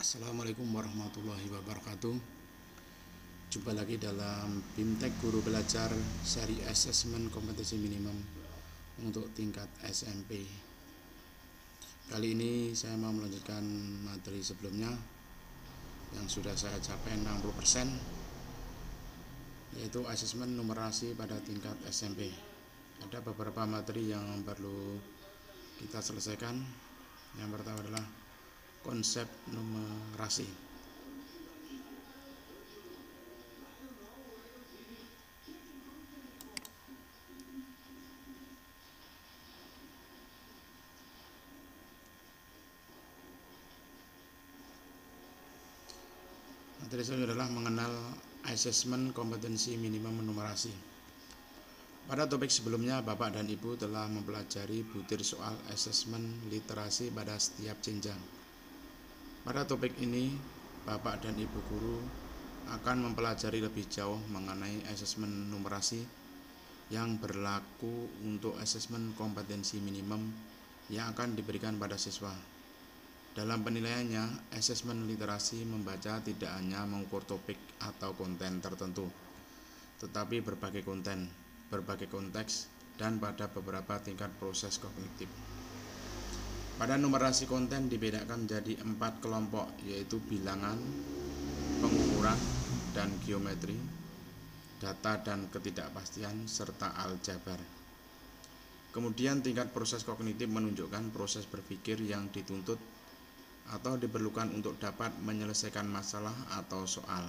Assalamualaikum warahmatullahi wabarakatuh. Jumpa lagi dalam BIMTEK Guru Belajar seri Asesmen Kompetensi Minimum untuk tingkat SMP. Kali ini saya mau melanjutkan materi sebelumnya yang sudah saya capai 60%, yaitu asesmen numerasi pada tingkat SMP. Ada beberapa materi yang perlu kita selesaikan. Yang pertama adalah konsep numerasi. Materi selanjutnya adalah mengenal asesmen kompetensi minimum numerasi. Pada topik sebelumnya, Bapak dan Ibu telah mempelajari butir soal asesmen literasi pada setiap jenjang. Pada topik ini, Bapak dan Ibu guru akan mempelajari lebih jauh mengenai asesmen numerasi yang berlaku untuk asesmen kompetensi minimum yang akan diberikan pada siswa. Dalam penilaiannya, asesmen literasi membaca tidak hanya mengukur topik atau konten tertentu, tetapi berbagai konten, berbagai konteks, dan pada beberapa tingkat proses kognitif. Pada numerasi konten dibedakan menjadi 4 kelompok, yaitu bilangan, pengukuran, dan geometri, data dan ketidakpastian, serta aljabar. Kemudian tingkat proses kognitif menunjukkan proses berpikir yang dituntut atau diperlukan untuk dapat menyelesaikan masalah atau soal.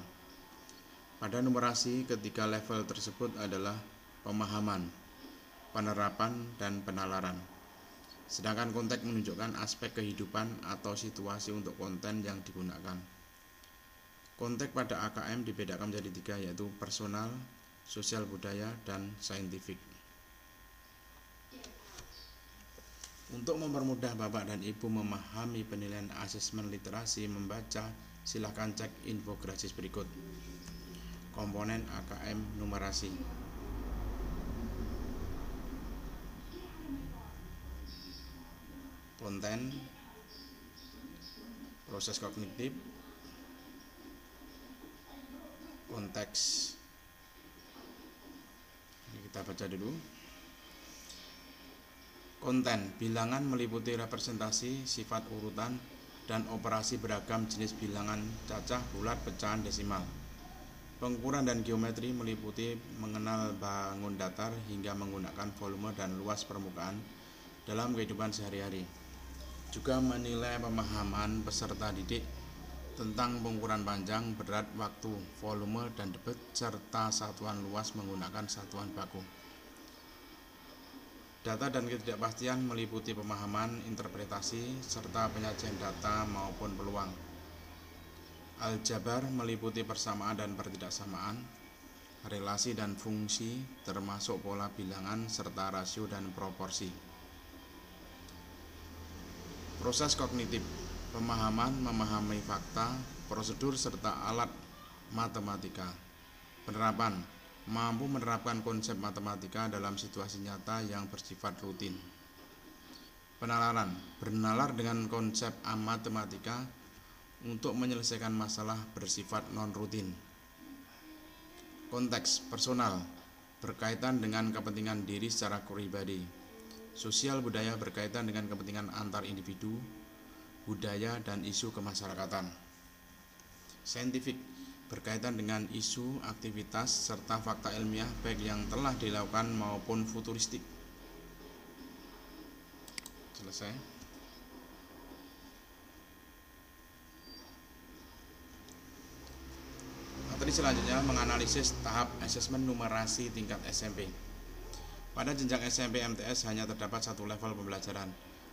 Pada numerasi, ketiga level tersebut adalah pemahaman, penerapan, dan penalaran. Sedangkan konteks menunjukkan aspek kehidupan atau situasi untuk konten yang digunakan. Konteks pada AKM dibedakan menjadi 3, yaitu personal, sosial budaya, dan saintifik. Untuk mempermudah Bapak dan Ibu memahami penilaian asesmen literasi membaca, silakan cek infografis berikut. Komponen AKM numerasi. Konten, proses kognitif, konteks. Ini kita baca dulu. Konten, bilangan meliputi representasi, sifat urutan, dan operasi beragam jenis bilangan cacah, bulat, pecahan, desimal. Pengukuran dan geometri meliputi mengenal bangun datar hingga menggunakan volume dan luas permukaan dalam kehidupan sehari-hari. Juga menilai pemahaman peserta didik tentang pengukuran panjang, berat, waktu, volume, dan debit, serta satuan luas menggunakan satuan baku. Data dan ketidakpastian meliputi pemahaman, interpretasi, serta penyajian data maupun peluang. Aljabar meliputi persamaan dan pertidaksamaan, relasi dan fungsi, termasuk pola bilangan, serta rasio dan proporsi. Proses kognitif, pemahaman, memahami fakta, prosedur, serta alat matematika. Penerapan, mampu menerapkan konsep matematika dalam situasi nyata yang bersifat rutin. Penalaran, bernalar dengan konsep matematika untuk menyelesaikan masalah bersifat non-rutin. Konteks, personal, berkaitan dengan kepentingan diri secara pribadi. Sosial budaya berkaitan dengan kepentingan antar individu, budaya, dan isu kemasyarakatan. Saintifik, berkaitan dengan isu, aktivitas, serta fakta ilmiah baik yang telah dilakukan maupun futuristik. Selesai. Materi selanjutnya menganalisis tahap asesmen numerasi tingkat SMP. Pada jenjang SMP MTS hanya terdapat 1 level pembelajaran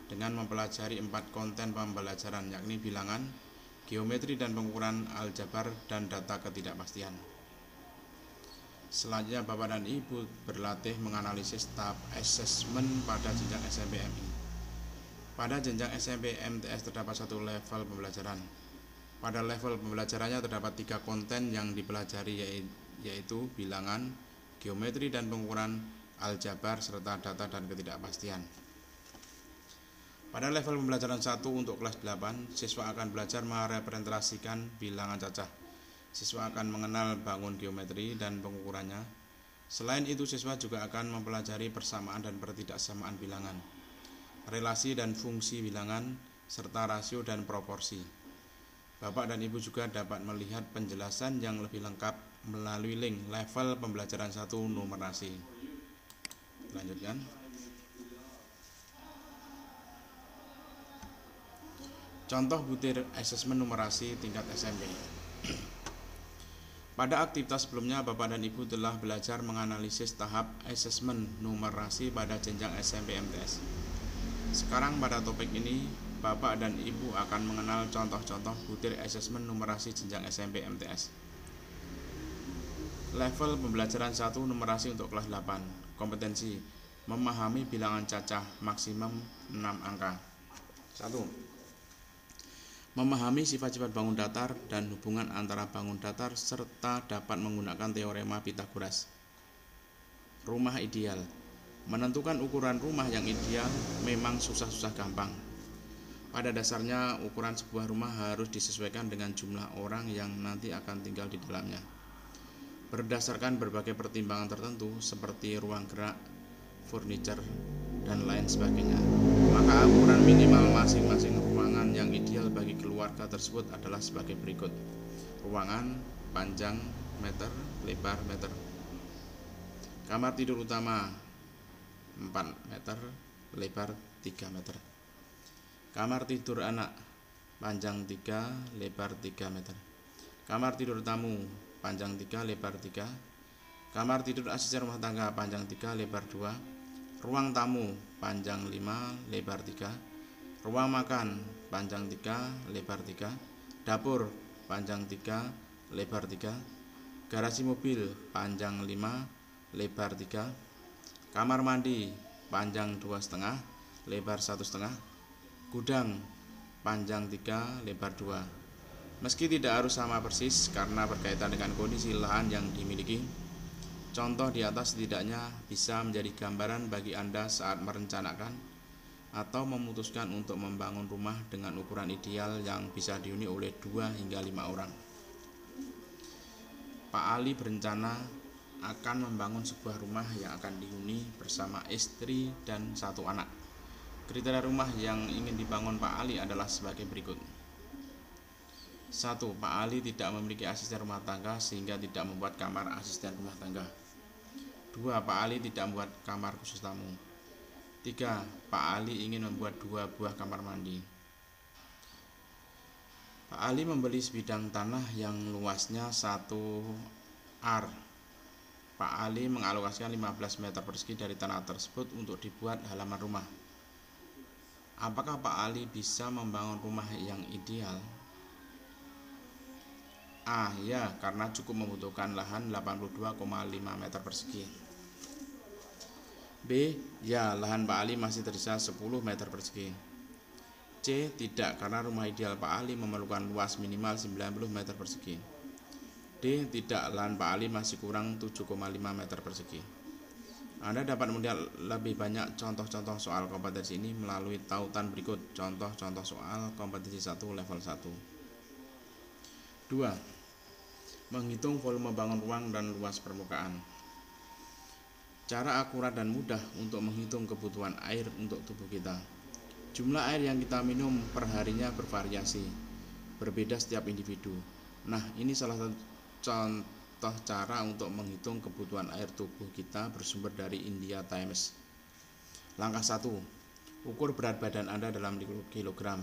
dengan mempelajari 4 konten pembelajaran, yakni bilangan, geometri dan pengukuran, aljabar, dan data ketidakpastian. Selanjutnya Bapak dan Ibu berlatih menganalisis tahap asesmen pada jenjang SMP MI. Pada jenjang SMP MTS terdapat 1 level pembelajaran. Pada level pembelajarannya terdapat 3 konten yang dipelajari, yaitu bilangan, geometri dan pengukuran, aljabar, serta data dan ketidakpastian. Pada level pembelajaran 1 untuk kelas 8, siswa akan belajar merepresentasikan bilangan cacah. Siswa akan mengenal bangun geometri dan pengukurannya. Selain itu, siswa juga akan mempelajari persamaan dan pertidaksamaan bilangan, relasi dan fungsi bilangan, serta rasio dan proporsi. Bapak dan Ibu juga dapat melihat penjelasan yang lebih lengkap melalui link level pembelajaran 1 numerasi. Lanjutkan. Contoh butir asesmen numerasi tingkat SMP. Pada aktivitas sebelumnya, Bapak dan Ibu telah belajar menganalisis tahap asesmen numerasi pada jenjang SMP MTS. Sekarang pada topik ini, Bapak dan Ibu akan mengenal contoh-contoh butir asesmen numerasi jenjang SMP MTS. Level pembelajaran 1 numerasi untuk kelas 8. Kompetensi: memahami bilangan cacah maksimum 6 angka. 1. Memahami sifat-sifat bangun datar dan hubungan antara bangun datar serta dapat menggunakan teorema Pythagoras. Rumah ideal: menentukan ukuran rumah yang ideal memang susah-susah gampang. Pada dasarnya, ukuran sebuah rumah harus disesuaikan dengan jumlah orang yang nanti akan tinggal di dalamnya. Berdasarkan berbagai pertimbangan tertentu seperti ruang gerak, furniture, dan lain sebagainya, maka ukuran minimal masing-masing ruangan yang ideal bagi keluarga tersebut adalah sebagai berikut. Ruangan: panjang meter, lebar meter. Kamar tidur utama 4 meter, lebar 3 meter. Kamar tidur anak: panjang 3, lebar 3 meter. Kamar tidur tamu: panjang 3, lebar 3. Kamar tidur asisten rumah tangga: panjang 3, lebar 2. Ruang tamu: panjang 5, lebar 3. Ruang makan: panjang 3, lebar 3. Dapur: panjang 3, lebar 3. Garasi mobil: panjang 5, lebar 3. Kamar mandi: panjang 2,5, lebar 1,5. Gudang: panjang 3, lebar 2. Meski tidak harus sama persis karena berkaitan dengan kondisi lahan yang dimiliki, contoh di atas setidaknya bisa menjadi gambaran bagi Anda saat merencanakan atau memutuskan untuk membangun rumah dengan ukuran ideal yang bisa dihuni oleh 2 hingga 5 orang. Pak Ali berencana akan membangun sebuah rumah yang akan dihuni bersama istri dan 1 anak. Kriteria rumah yang ingin dibangun Pak Ali adalah sebagai berikut. 1. Pak Ali tidak memiliki asisten rumah tangga sehingga tidak membuat kamar asisten rumah tangga. 2. Pak Ali tidak membuat kamar khusus tamu. 3. Pak Ali ingin membuat 2 buah kamar mandi. Pak Ali membeli sebidang tanah yang luasnya 1 ar. Pak Ali mengalokasikan 15 meter persegi dari tanah tersebut untuk dibuat halaman rumah. Apakah Pak Ali bisa membangun rumah yang ideal? A. Ya, karena cukup membutuhkan lahan 82,5 meter persegi. B. Ya, lahan Pak Ali masih tersisa 10 meter persegi. C. Tidak, karena rumah ideal Pak Ali memerlukan luas minimal 90 meter persegi. D. Tidak, lahan Pak Ali masih kurang 7,5 meter persegi. Anda dapat melihat lebih banyak contoh-contoh soal kompetensi ini melalui tautan berikut. Contoh-contoh soal kompetensi 1 level 1. 2. Menghitung volume bangun ruang dan luas permukaan. Cara akurat dan mudah untuk menghitung kebutuhan air untuk tubuh kita. Jumlah air yang kita minum perharinya bervariasi, berbeda setiap individu. Nah, ini salah satu contoh cara untuk menghitung kebutuhan air tubuh kita bersumber dari India Times. Langkah 1. Ukur berat badan Anda dalam kilogram.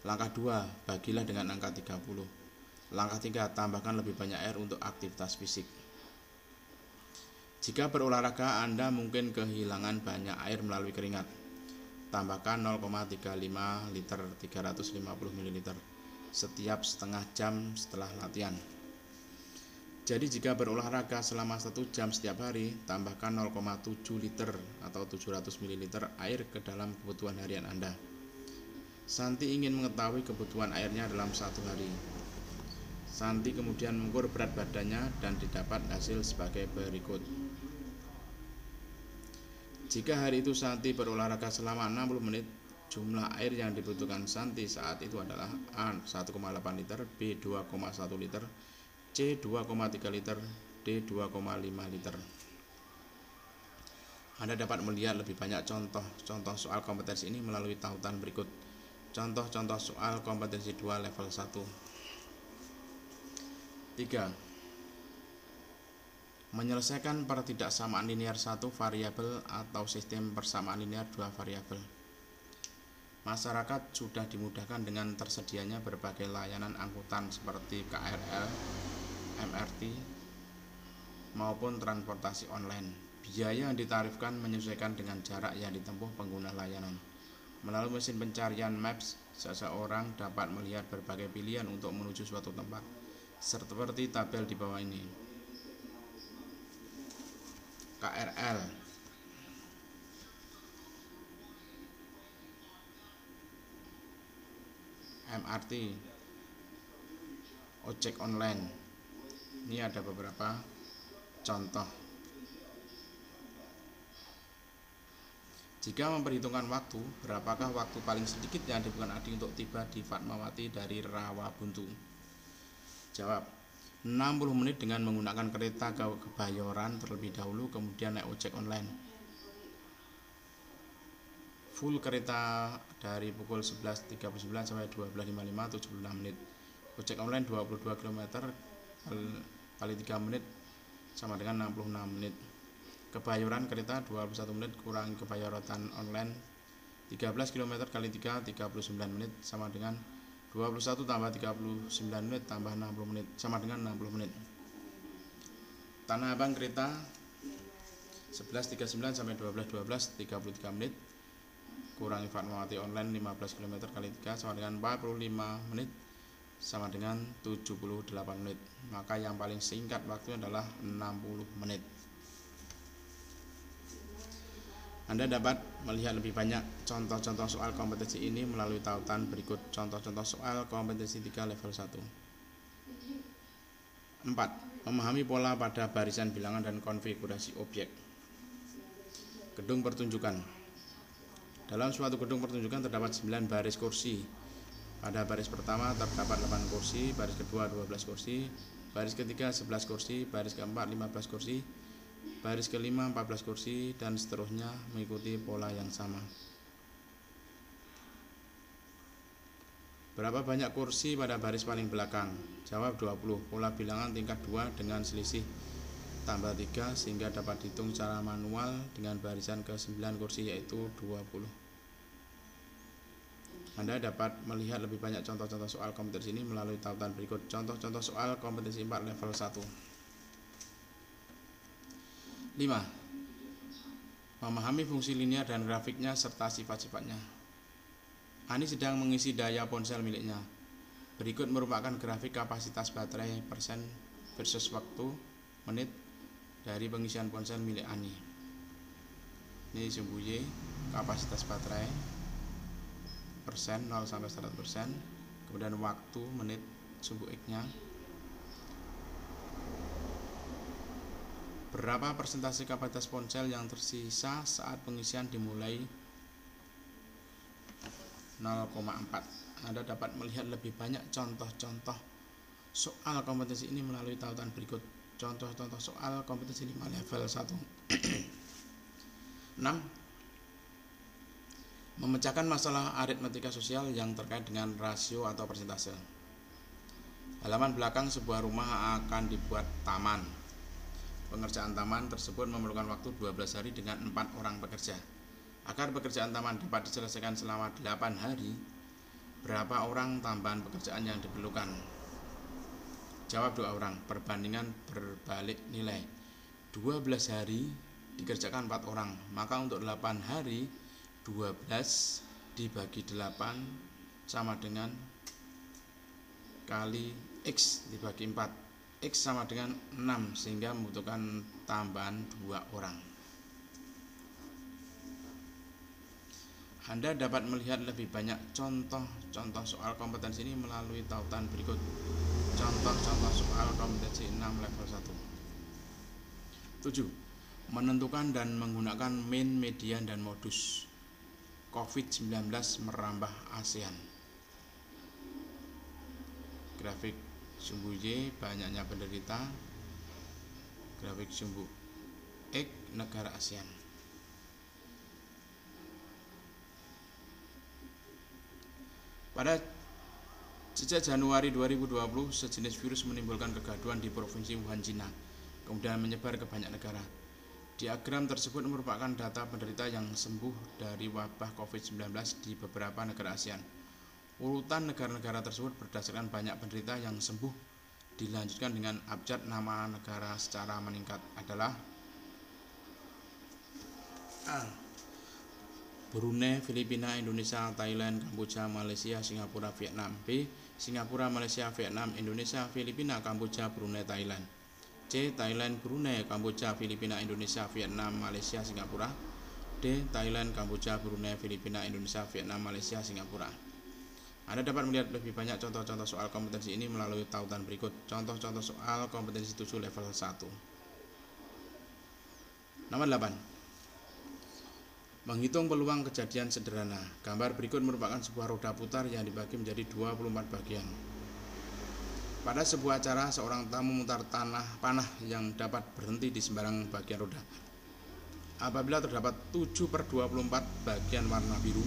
Langkah 2. Bagilah dengan angka 30. Langkah 3. Tambahkan lebih banyak air untuk aktivitas fisik. Jika berolahraga, Anda mungkin kehilangan banyak air melalui keringat. Tambahkan 0,35 liter 350 ml setiap setengah jam setelah latihan. Jadi jika berolahraga selama 1 jam setiap hari, tambahkan 0,7 liter atau 700 ml air ke dalam kebutuhan harian Anda. Santi ingin mengetahui kebutuhan airnya dalam 1 hari. Santi kemudian mengukur berat badannya dan didapat hasil sebagai berikut. Jika hari itu Santi berolahraga selama 60 menit, Jumlah air yang dibutuhkan Santi saat itu adalah A 1,8 liter, B 2,1 liter, C 2,3 liter, D 2,5 liter. Anda dapat melihat lebih banyak contoh-contoh soal kompetensi ini melalui tautan berikut. Contoh-contoh soal kompetensi 2 level 1. 3. Menyelesaikan pertidaksamaan linear 1 variabel atau sistem persamaan linear 2 variabel. Masyarakat sudah dimudahkan dengan tersedianya berbagai layanan angkutan seperti KRL, MRT, maupun transportasi online. Biaya yang ditarifkan menyesuaikan dengan jarak yang ditempuh pengguna layanan. Melalui mesin pencarian Maps, seseorang dapat melihat berbagai pilihan untuk menuju suatu tempat, seperti tabel di bawah ini. KRL, MRT, ojek online. Ini ada beberapa contoh. Jika memperhitungkan waktu, berapakah waktu paling sedikit yang dibutuhkan Adi untuk tiba di Fatmawati dari Rawabuntu? Jawab, 60 menit dengan menggunakan kereta ke Kebayoran terlebih dahulu, kemudian naik ojek online. Full kereta dari pukul 11.39 sampai 12.55 76 menit. Ojek online 22 km kali 3 menit sama dengan 66 menit. Kebayoran kereta 21 menit kurangi Kebayoran online 13 km kali 3 39 menit sama dengan 21 tambah 39 menit tambah 60 menit sama dengan 60 menit. Tanah Abang kereta 11.39 sampai 12.12 33 menit kurangi Fatmawati online 15 km kali 3 sama dengan 45 menit sama dengan 78 menit. Maka yang paling singkat waktunya adalah 60 menit. Anda dapat melihat lebih banyak contoh-contoh soal kompetensi ini melalui tautan berikut. Contoh-contoh soal kompetensi 3 level 1. 4. Memahami pola pada barisan bilangan dan konfigurasi objek. Gedung pertunjukan. Dalam suatu gedung pertunjukan terdapat 9 baris kursi. Pada baris pertama terdapat 8 kursi, baris kedua 12 kursi, baris ketiga 11 kursi, baris keempat 15 kursi, baris kelima 14 kursi, dan seterusnya mengikuti pola yang sama. Berapa banyak kursi pada baris paling belakang? Jawab 20. Pola bilangan tingkat 2 dengan selisih tambah 3 sehingga dapat dihitung secara manual dengan barisan ke 9 kursi yaitu 20. Anda dapat melihat lebih banyak contoh-contoh soal kompetensi ini melalui tautan berikut. Contoh-contoh soal kompetensi 4 level 1. 5. Memahami fungsi linear dan grafiknya serta sifat-sifatnya. Ani sedang mengisi daya ponsel miliknya. Berikut merupakan grafik kapasitas baterai persen versus waktu menit dari pengisian ponsel milik Ani. Ini sumbu Y, kapasitas baterai persen 0 sampai 100%, kemudian waktu menit sumbu X-nya. Berapa persentase kapasitas ponsel yang tersisa saat pengisian dimulai 0,4. Anda dapat melihat lebih banyak contoh-contoh soal kompetensi ini melalui tautan berikut. Contoh-contoh soal kompetensi 5 level 1. 6. Memecahkan masalah aritmatika sosial yang terkait dengan rasio atau persentase. Halaman belakang sebuah rumah akan dibuat taman. Pengerjaan taman tersebut memerlukan waktu 12 hari dengan 4 orang pekerja. Agar pekerjaan taman dapat diselesaikan selama 8 hari, berapa orang tambahan pekerjaan yang diperlukan? Jawab 2 orang. Perbandingan berbalik nilai. 12 hari dikerjakan 4 orang, maka untuk 8 hari 12 dibagi 8 sama dengan kali X dibagi 4. X sama dengan 6 sehingga membutuhkan tambahan 2 orang. Anda dapat melihat lebih banyak contoh-contoh soal kompetensi ini melalui tautan berikut. Contoh-contoh soal kompetensi 6 level 1. 7. Menentukan dan menggunakan mean, median, dan modus. COVID-19 merambah ASEAN. Grafik sumbu Y banyaknya penderita, grafik sumbu X negara ASEAN. Pada sejak Januari 2020, sejenis virus menimbulkan kegaduhan di provinsi Wuhan, Cina, kemudian menyebar ke banyak negara. Diagram tersebut merupakan data penderita yang sembuh dari wabah COVID-19 di beberapa negara ASEAN. Urutan negara-negara tersebut berdasarkan banyak penderita yang sembuh dilanjutkan dengan abjad nama negara secara meningkat adalah A. Brunei, Filipina, Indonesia, Thailand, Kamboja, Malaysia, Singapura, Vietnam. B. Singapura, Malaysia, Vietnam, Indonesia, Filipina, Kamboja, Brunei, Thailand. C. Thailand, Brunei, Kamboja, Filipina, Indonesia, Vietnam, Malaysia, Singapura. D. Thailand, Kamboja, Brunei, Filipina, Indonesia, Vietnam, Malaysia, Singapura. Anda dapat melihat lebih banyak contoh-contoh soal kompetensi ini melalui tautan berikut. Contoh-contoh soal kompetensi 7 level 1. Nomor 8. Menghitung peluang kejadian sederhana. Gambar berikut merupakan sebuah roda putar yang dibagi menjadi 24 bagian. Pada sebuah acara, seorang tamu memutar panah yang dapat berhenti di sembarang bagian roda. Apabila terdapat 7/24 bagian warna biru,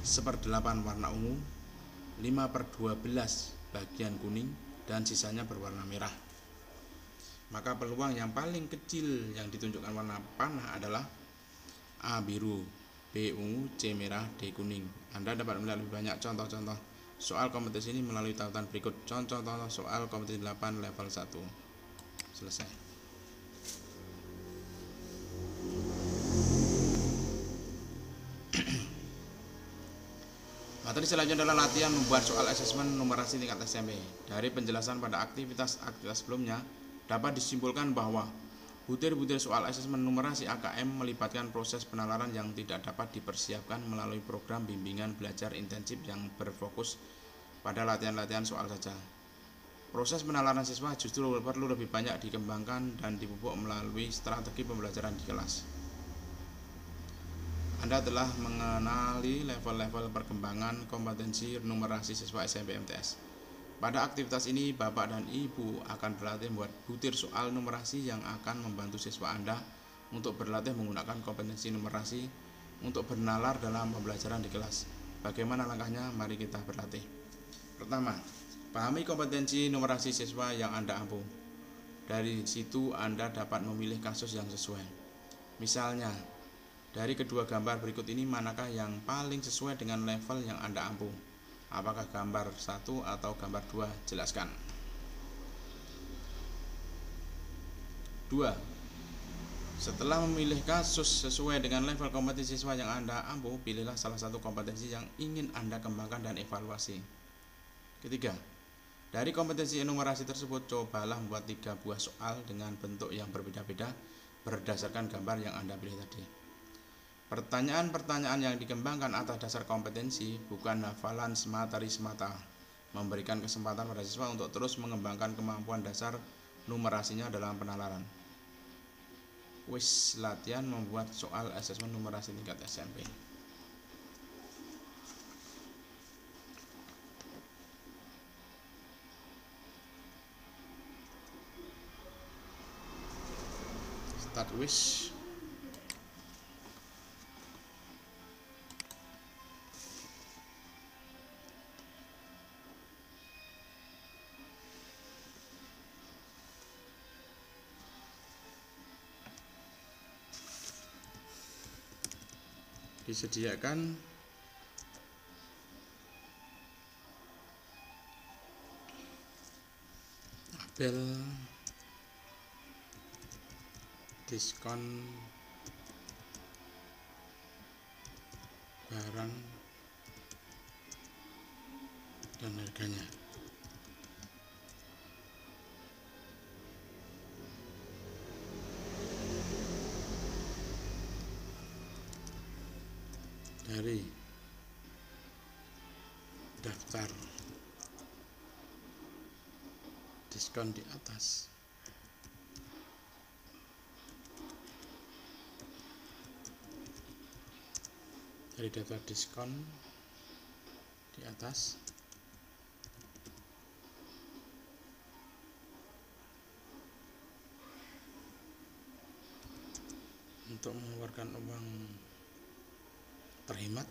1/8 warna ungu, 5/12 bagian kuning, dan sisanya berwarna merah, maka peluang yang paling kecil yang ditunjukkan warna panah adalah A biru, B ungu, C merah, D kuning. Anda dapat melihat lebih banyak contoh-contoh soal kompetensi ini melalui tautan berikut. Contoh-contoh soal kompetensi 8 level 1. Selesai. Materi selanjutnya adalah latihan membuat soal asesmen numerasi tingkat SMP. Dari penjelasan pada aktivitas sebelumnya, dapat disimpulkan bahwa butir-butir soal asesmen numerasi AKM melibatkan proses penalaran yang tidak dapat dipersiapkan melalui program bimbingan belajar intensif yang berfokus pada latihan-latihan soal saja. Proses penalaran siswa justru perlu lebih banyak dikembangkan dan dipupuk melalui strategi pembelajaran di kelas. Anda telah mengenali level-level perkembangan kompetensi numerasi siswa SMP MTS. Pada aktivitas ini, Bapak dan Ibu akan berlatih membuat butir soal numerasi yang akan membantu siswa Anda untuk berlatih menggunakan kompetensi numerasi untuk bernalar dalam pembelajaran di kelas. Bagaimana langkahnya? Mari kita berlatih. Pertama, pahami kompetensi numerasi siswa yang Anda ampu. Dari situ Anda dapat memilih kasus yang sesuai. Misalnya, dari kedua gambar berikut ini manakah yang paling sesuai dengan level yang Anda ampu? Apakah gambar 1 atau gambar 2? Jelaskan. 2. Setelah memilih kasus sesuai dengan level kompetensi siswa yang Anda ampu, pilihlah salah satu kompetensi yang ingin Anda kembangkan dan evaluasi. Ketiga, dari kompetensi enumerasi tersebut, cobalah membuat 3 buah soal dengan bentuk yang berbeda-beda berdasarkan gambar yang Anda pilih tadi. Pertanyaan-pertanyaan yang dikembangkan atas dasar kompetensi, bukan hafalan materi semata, memberikan kesempatan pada siswa untuk terus mengembangkan kemampuan dasar numerasinya dalam penalaran. Kuis latihan membuat soal asesmen numerasi tingkat SMP. Start wish. Disediakan tabel diskon barang dan harganya. Dari daftar diskon di atas, dari daftar diskon di atas. Untuk mengeluarkan uang terhemat,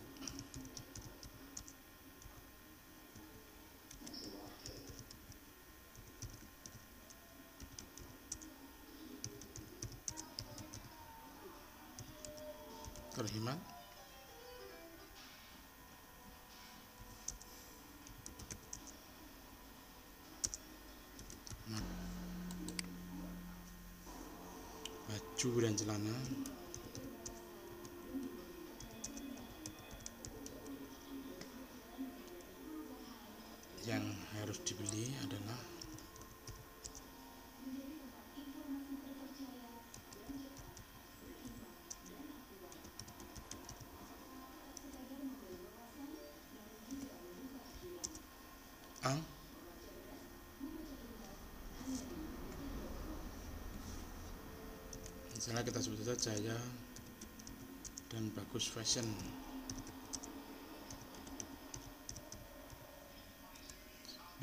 baju dan celana yang harus dibeli adalah A. Misalnya kita sebut saja Jaya dan Bagus Fashion.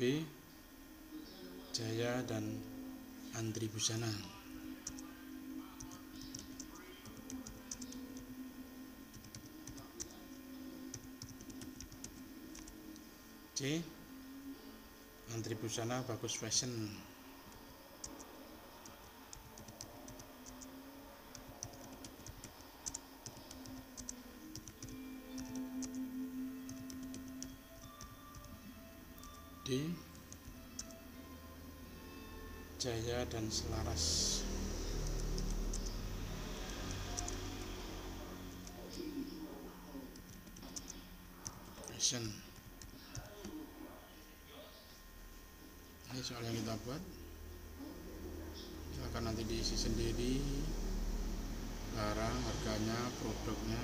B. Jaya dan Andri Busana. C. Andri Busana Bagus Fashion. D. Jaya dan Selaras. Fashion. Ini soal yang kita buat, silahkan nanti diisi sendiri barang, harganya, produknya.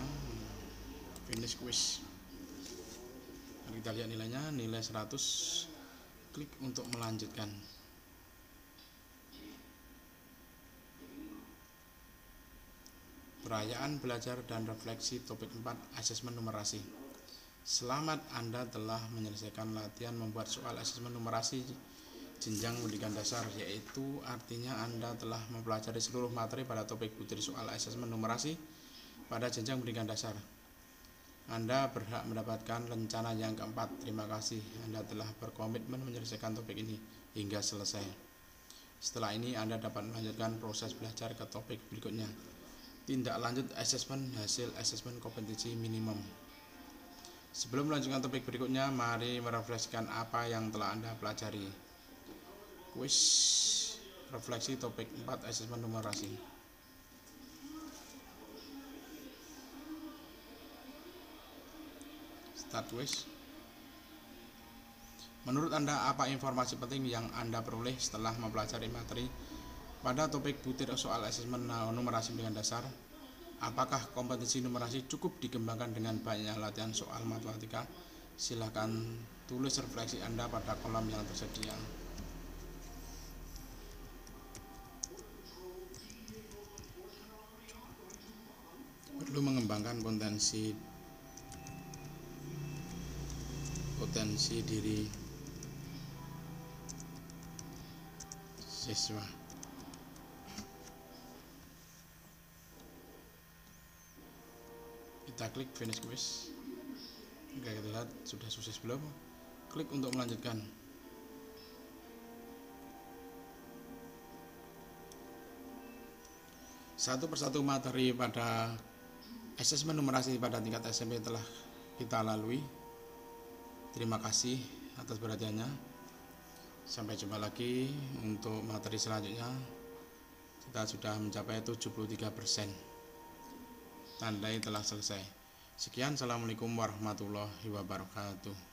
Finish quiz. Mari kita lihat nilainya, nilai 100. Klik untuk melanjutkan. Perayaan belajar dan refleksi topik 4 asesmen numerasi. Selamat, Anda telah menyelesaikan latihan membuat soal asesmen numerasi jenjang pendidikan dasar, yaitu artinya Anda telah mempelajari seluruh materi pada topik butir soal asesmen numerasi pada jenjang pendidikan dasar. Anda berhak mendapatkan rencana yang keempat. Terima kasih, Anda telah berkomitmen menyelesaikan topik ini hingga selesai. Setelah ini Anda dapat melanjutkan proses belajar ke topik berikutnya. Tindak lanjut asesmen hasil asesmen kompetensi minimum. Sebelum melanjutkan topik berikutnya, mari merefleksikan apa yang telah Anda pelajari. Kuis refleksi topik 4 asesmen numerasi. Start quiz. Menurut Anda, apa informasi penting yang Anda peroleh setelah mempelajari materi pada topik butir soal asesmen numerasi pendidikan dasar? Apakah kompetensi numerasi cukup dikembangkan dengan banyak latihan soal matematika? Silakan tulis refleksi Anda pada kolom yang tersedia. Perlu mengembangkan potensi diri siswa. Kita klik finish quiz. Oke, kita lihat sudah sukses belum. Klik untuk melanjutkan. Satu persatu materi pada asesmen numerasi pada tingkat SMP telah kita lalui. Terima kasih atas perhatiannya. Sampai jumpa lagi untuk materi selanjutnya. Kita sudah mencapai 73%. Tandai telah selesai. Sekian, assalamualaikum warahmatullahi wabarakatuh.